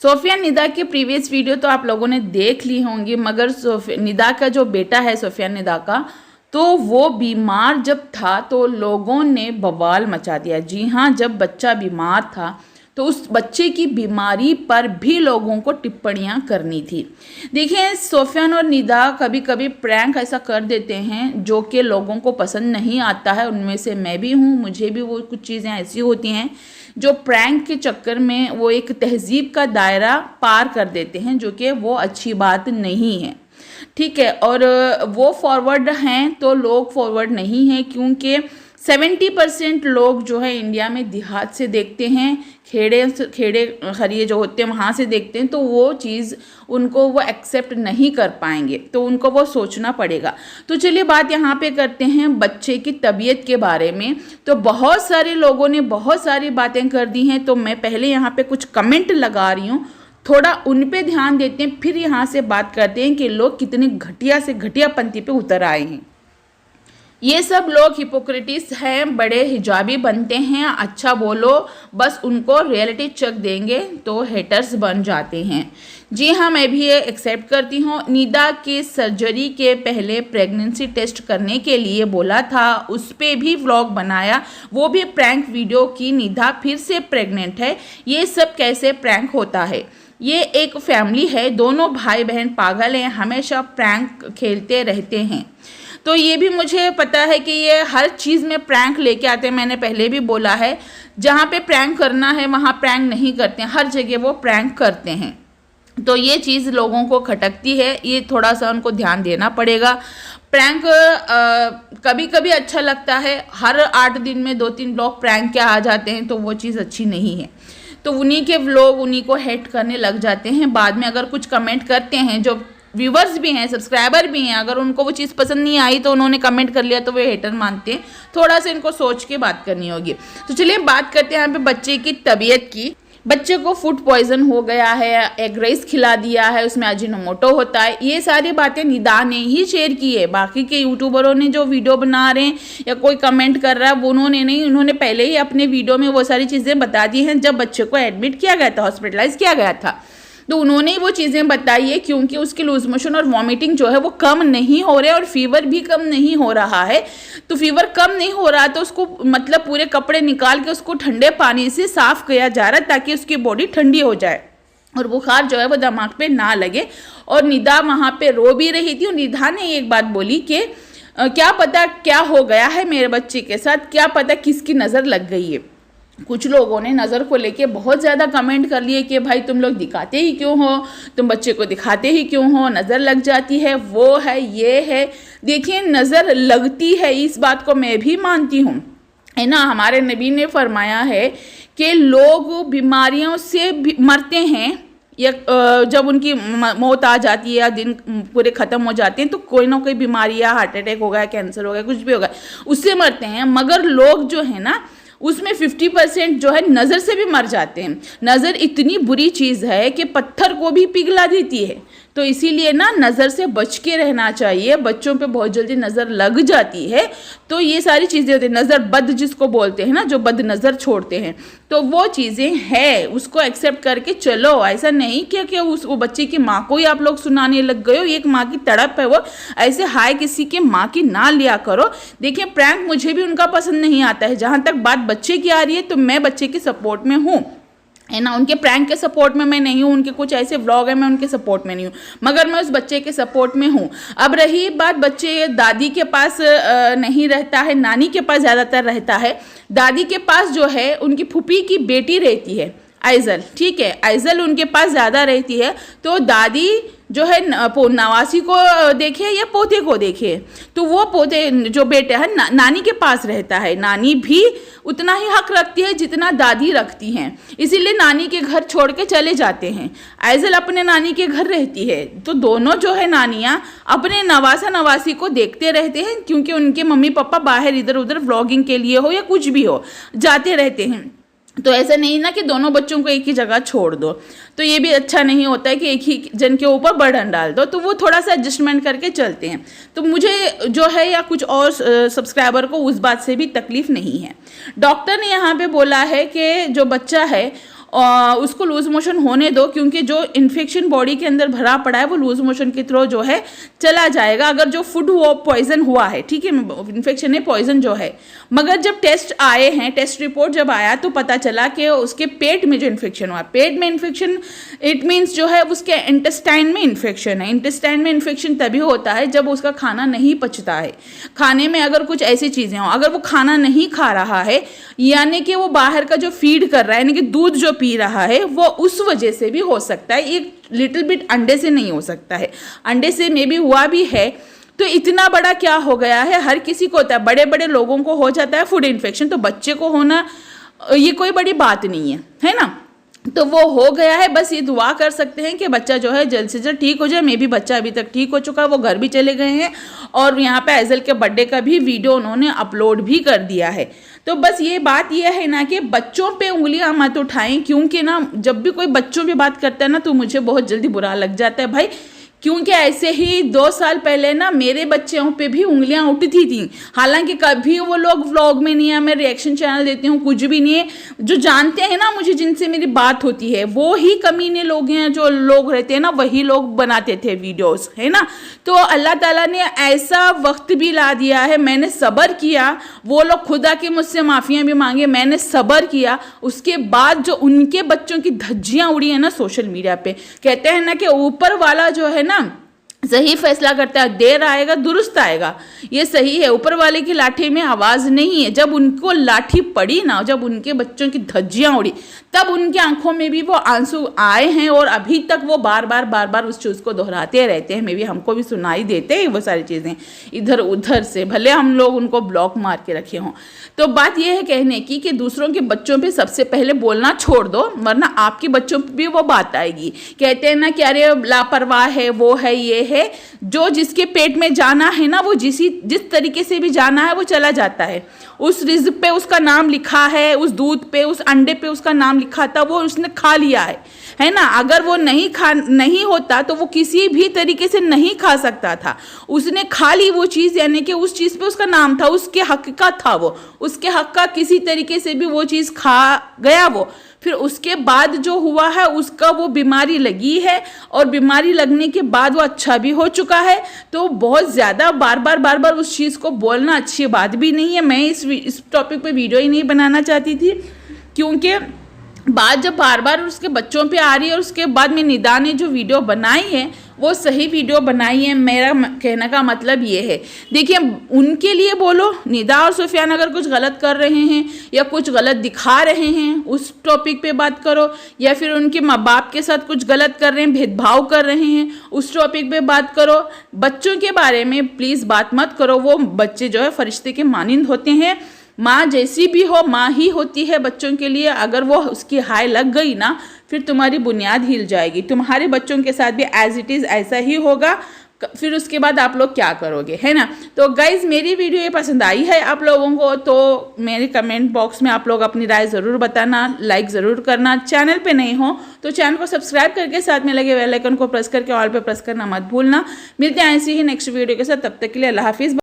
Sophia Nida की previous video तो आप लोगों ने देख ली होंगी, मगर निदा का जो बेटा है सोफिया निदा का, तो वो बीमार जब था तो लोगों ने बवाल मचा दिया। जी हाँ, जब बच्चा बीमार था तो उस बच्चे की बीमारी पर भी लोगों को टिप्पणियां करनी थी। देखिए, सोफियान और निदा कभी कभी प्रैंक ऐसा कर देते हैं जो कि लोगों को पसंद नहीं आता है। उनमें से मैं भी हूँ, मुझे भी वो कुछ चीज़ें ऐसी होती हैं जो प्रैंक के चक्कर में वो एक तहजीब का दायरा पार कर देते हैं, जो कि वो अच्छी बात नहीं है। ठीक है, और वो फॉरवर्ड हैं तो लोग फॉरवर्ड नहीं हैं, क्योंकि 70% लोग जो है इंडिया में देहात से देखते हैं, खेड़े खरिए जो होते हैं वहाँ से देखते हैं, तो वो चीज़ उनको वो एक्सेप्ट नहीं कर पाएंगे, तो उनको वो सोचना पड़ेगा। तो चलिए बात यहाँ पे करते हैं बच्चे की तबीयत के बारे में। तो बहुत सारे लोगों ने बहुत सारी बातें कर दी हैं, तो मैं पहले यहाँ पे कुछ कमेंट लगा रही हूँ, थोड़ा उन पे ध्यान देते हैं, फिर यहाँ से बात करते हैं कि लोग कितने घटिया से घटिया पंथी पे उतर आए हैं। ये सब लोग हिपोक्रेटिस हैं, बड़े हिजाबी बनते हैं, अच्छा बोलो बस उनको रियलिटी चेक देंगे तो हेटर्स बन जाते हैं। जी हाँ, मैं भी ये एक्सेप्ट करती हूँ। निदा के सर्जरी के पहले प्रेगनेंसी टेस्ट करने के लिए बोला था, उस पर भी व्लॉग बनाया, वो भी प्रैंक वीडियो की। निदा फिर से प्रेग्नेंट है, ये सब कैसे प्रैंक होता है? ये एक फैमिली है, दोनों भाई बहन पागल हैं, हमेशा प्रैंक खेलते रहते हैं। तो ये भी मुझे पता है कि ये हर चीज़ में प्रैंक लेके आते हैं। मैंने पहले भी बोला है, जहाँ पे प्रैंक करना है वहाँ प्रैंक नहीं करते हैं, हर जगह वो प्रैंक करते हैं। तो ये चीज़ लोगों को खटकती है, ये थोड़ा सा उनको ध्यान देना पड़ेगा। प्रैंक कभी कभी अच्छा लगता है, हर 8 दिन में 2-3 लोग प्रैंक के आ जाते हैं, तो वो चीज़ अच्छी नहीं है। तो उन्हीं के लोग उन्हीं को हेट करने लग जाते हैं। बाद में अगर कुछ कमेंट करते हैं, जो व्यूवर्स भी हैं, सब्सक्राइबर भी हैं, अगर उनको वो चीज़ पसंद नहीं आई तो उन्होंने कमेंट कर लिया तो वे हेटर मानते हैं। थोड़ा सा इनको सोच के बात करनी होगी। तो चलिए बात करते हैं यहाँ पे बच्चे की तबीयत की। बच्चे को फूड पॉइजन हो गया है, एग राइस खिला दिया है, उसमें अजीनोमोटो होता है। ये सारी बातें निदा ने ही शेयर की है, बाकी के यूट्यूबरों ने जो वीडियो बना रहे हैं या कोई कमेंट कर रहा है वो उन्होंने नहीं, उन्होंने पहले ही अपने वीडियो में वो सारी चीज़ें बता दी हैं। जब बच्चे को एडमिट किया गया था, हॉस्पिटलाइज किया गया था, तो उन्होंने वो चीज़ें बताई है, क्योंकि उसकी लूज मोशन और वॉमिटिंग जो है वो कम नहीं हो रहे और फीवर भी कम नहीं हो रहा है। तो फीवर कम नहीं हो रहा तो उसको मतलब पूरे कपड़े निकाल के उसको ठंडे पानी से साफ किया जा रहा है, ताकि उसकी बॉडी ठंडी हो जाए और बुखार जो है वो दिमाग पे ना लगे। और निदा वहाँ पे रो भी रही थी, और निदा ने एक बात बोली कि क्या पता क्या हो गया है मेरे बच्चे के साथ, क्या पता किसकी नज़र लग गई है। कुछ लोगों ने नज़र को लेके बहुत ज़्यादा कमेंट कर लिए कि भाई तुम लोग दिखाते ही क्यों हो, तुम बच्चे को दिखाते ही क्यों हो, नज़र लग जाती है, वो है ये है। देखिए, नज़र लगती है, इस बात को मैं भी मानती हूँ, है ना। हमारे नबी ने फरमाया है कि लोग बीमारियों से मरते हैं, या जब उनकी मौत आ जाती है या दिन पूरे ख़त्म हो जाते हैं, तो कोई ना कोई बीमारी या हार्ट अटैक हो गया, कैंसर हो गया, कुछ भी हो गया, उससे मरते हैं। मगर लोग जो है ना, उसमें 50% जो है नज़र से भी मर जाते हैं। नज़र इतनी बुरी चीज़ है कि पत्थर को भी पिघला देती है। तो इसीलिए ना नज़र से बच के रहना चाहिए। बच्चों पे बहुत जल्दी नज़र लग जाती है, तो ये सारी चीज़ें होती हैं। नज़र बद जिसको बोलते हैं ना, जो बद नज़र छोड़ते हैं, तो वो चीज़ें हैं, उसको एक्सेप्ट करके चलो। ऐसा नहीं कि वो बच्चे की माँ को ही आप लोग सुनाने लग गए हो, एक माँ की तड़प है वो, ऐसे हाय किसी के माँ की ना लिया करो। देखिए, प्रैंक मुझे भी उनका पसंद नहीं आता है। जहाँ तक बात बच्चे की आ रही है तो मैं बच्चे के सपोर्ट में हूँ, है ना। उनके प्रैंक के सपोर्ट में मैं नहीं हूँ, उनके कुछ ऐसे व्लॉग है मैं उनके सपोर्ट में नहीं हूँ, मगर मैं उस बच्चे के सपोर्ट में हूँ। अब रही बात, बच्चे दादी के पास नहीं रहता है, नानी के पास ज़्यादातर रहता है। दादी के पास जो है उनकी फूफी की बेटी रहती है, आइजल, ठीक है, आइजल उनके पास ज़्यादा रहती है। तो दादी जो है नवासी को देखे या पोते को देखे, तो वो पोते जो बेटे है नानी के पास रहता है। नानी भी उतना ही हक रखती है जितना दादी रखती हैं, इसीलिए नानी के घर छोड़ के चले जाते हैं। आइजल अपने नानी के घर रहती है, तो दोनों जो है नानियाँ अपने नवासा नवासी को देखते रहते हैं, क्योंकि उनके मम्मी पापा बाहर इधर उधर व्लॉगिंग के लिए हो या कुछ भी हो जाते रहते हैं। तो ऐसा नहीं ना कि दोनों बच्चों को एक ही जगह छोड़ दो, तो ये भी अच्छा नहीं होता है कि एक ही जन के ऊपर बर्डन डाल दो। तो वो थोड़ा सा एडजस्टमेंट करके चलते हैं। तो मुझे जो है या कुछ और सब्सक्राइबर को उस बात से भी तकलीफ नहीं है। डॉक्टर ने यहाँ पे बोला है कि जो बच्चा है उसको लूज मोशन होने दो, क्योंकि जो इन्फेक्शन बॉडी के अंदर भरा पड़ा है वो लूज मोशन के थ्रू जो है चला जाएगा, अगर जो फूड वो पॉइजन हुआ है, ठीक है, इन्फेक्शन है पॉइजन जो है। मगर जब टेस्ट आए हैं, टेस्ट रिपोर्ट जब आया तो पता चला कि उसके पेट में जो इन्फेक्शन हुआ, पेट में इन्फेक्शन इट मीन्स जो है उसके इंटेस्टाइन में इन्फेक्शन है। इंटेस्टाइन में इन्फेक्शन तभी होता है जब उसका खाना नहीं पचता है, खाने में अगर कुछ ऐसी चीज़ें हो, अगर वो खाना नहीं खा रहा है, यानी कि वो बाहर का जो फीड कर रहा है, यानी कि दूध जो पी रहा है, वो उस वजह से भी हो सकता है। एक लिटिल बिट अंडे से नहीं हो सकता है, अंडे से मे बी हुआ भी है। तो इतना बड़ा क्या हो गया है, हर किसी को होता है, बड़े बड़े लोगों को हो जाता है फूड इन्फेक्शन, तो बच्चे को होना ये कोई बड़ी बात नहीं है ना। तो वो हो गया है, बस ये दुआ कर सकते हैं कि बच्चा जो है जल्द से जल्द ठीक हो जाए। मे बी बच्चा अभी तक ठीक हो चुका है, वो घर भी चले गए हैं और यहाँ पे ऐज़ल के बर्थडे का भी वीडियो उन्होंने अपलोड भी कर दिया है। तो बस ये बात ये है ना कि बच्चों पे उंगलियां मत उठाएं, क्योंकि ना जब भी कोई बच्चों पे बात करता है ना तो मुझे बहुत जल्दी बुरा लग जाता है भाई, क्योंकि ऐसे ही 2 साल पहले ना मेरे बच्चों पे भी उंगलियां उठती थी। हालांकि कभी वो लोग व्लॉग में नहीं है, मैं रिएक्शन चैनल देती हूँ, कुछ भी नहीं है। जो जानते हैं ना मुझे, जिनसे मेरी बात होती है, वो ही कमीने लोग हैं, जो लोग रहते हैं ना वही लोग बनाते थे वीडियोस, है ना। तो अल्लाह ताला ने ऐसा वक्त भी ला दिया है, मैंने सब्र किया, वो लोग खुदा के मुझसे माफ़ियाँ भी मांगे, मैंने सब्र किया। उसके बाद जो उनके बच्चों की धज्जियाँ उड़ी है ना सोशल मीडिया पे, कहते हैं ना कि ऊपर वाला जो है ना सही फैसला करता है, देर आएगा दुरुस्त आएगा, ये सही है। ऊपर वाले की लाठी में आवाज नहीं है। जब उनको लाठी पड़ी ना, जब उनके बच्चों की धज्जियां उड़ी, तब उनकी आंखों में भी वो आंसू आए हैं और अभी तक वो बार बार उस चीज़ को दोहराते रहते हैं। मे भी हमको भी सुनाई देते हैं वो सारी चीज़ें इधर उधर से, भले हम लोग उनको ब्लॉक मार के रखे हों। तो बात यह है कहने की कि दूसरों के बच्चों पे सबसे पहले बोलना छोड़ दो, वरना आपके बच्चों पे भी वो बात आएगी। कहते हैं ना कि अरे लापरवाह है, वो है, ये है। जो जिसके पेट में जाना है ना, वो जिस तरीके से भी जाना है वो चला जाता है। उस रिज्क पे उसका नाम लिखा है, उस दूध पे, उस अंडे पे उसका नाम लिखा था, वो उसने खा लिया है ना। अगर वो नहीं होता तो वो किसी भी तरीके से नहीं खा सकता था। उसने खा ली वो चीज़, यानी कि उस चीज़ पे उसका नाम था, उसके हक का था, वो उसके हक का किसी तरीके से भी वो चीज़ खा गया वो। फिर उसके बाद जो हुआ है उसका वो बीमारी लगी है, और बीमारी लगने के बाद वो अच्छा भी हो चुका है। तो बहुत ज़्यादा बार बार उस चीज़ को बोलना अच्छी बात भी नहीं है। मैं इस टॉपिक पे वीडियो ही नहीं बनाना चाहती थी, क्योंकि बात जब बार उसके बच्चों पे आ रही है, और उसके बाद में निदा ने जो वीडियो बनाई है वो सही वीडियो बनाई है। मेरा कहने का मतलब ये है, देखिए उनके लिए बोलो, निदा और सुफियान अगर कुछ गलत कर रहे हैं या कुछ गलत दिखा रहे हैं उस टॉपिक पे बात करो, या फिर उनके माँ बाप के साथ कुछ गलत कर रहे हैं, भेदभाव कर रहे हैं, उस टॉपिक पे बात करो। बच्चों के बारे में प्लीज़ बात मत करो। वो बच्चे जो है फरिश्ते के मानिंद होते हैं। माँ जैसी भी हो, माँ ही होती है बच्चों के लिए। अगर वो उसकी हाय लग गई ना, फिर तुम्हारी बुनियाद हिल जाएगी। तुम्हारे बच्चों के साथ भी एज इट इज़ ऐसा ही होगा। फिर उसके बाद आप लोग क्या करोगे, है ना। तो गाइज मेरी वीडियो ये पसंद आई है आप लोगों को तो मेरे कमेंट बॉक्स में आप लोग अपनी राय ज़रूर बताना, लाइक ज़रूर करना। चैनल पे नहीं हो तो चैनल को सब्सक्राइब करके साथ में लगे बेल आइकन को प्रेस करके ऑल पे प्रेस करना मत भूलना। मिलते हैं ऐसी ही नेक्स्ट वीडियो के साथ, तब तक के लिए अल्लाह हाफिज़।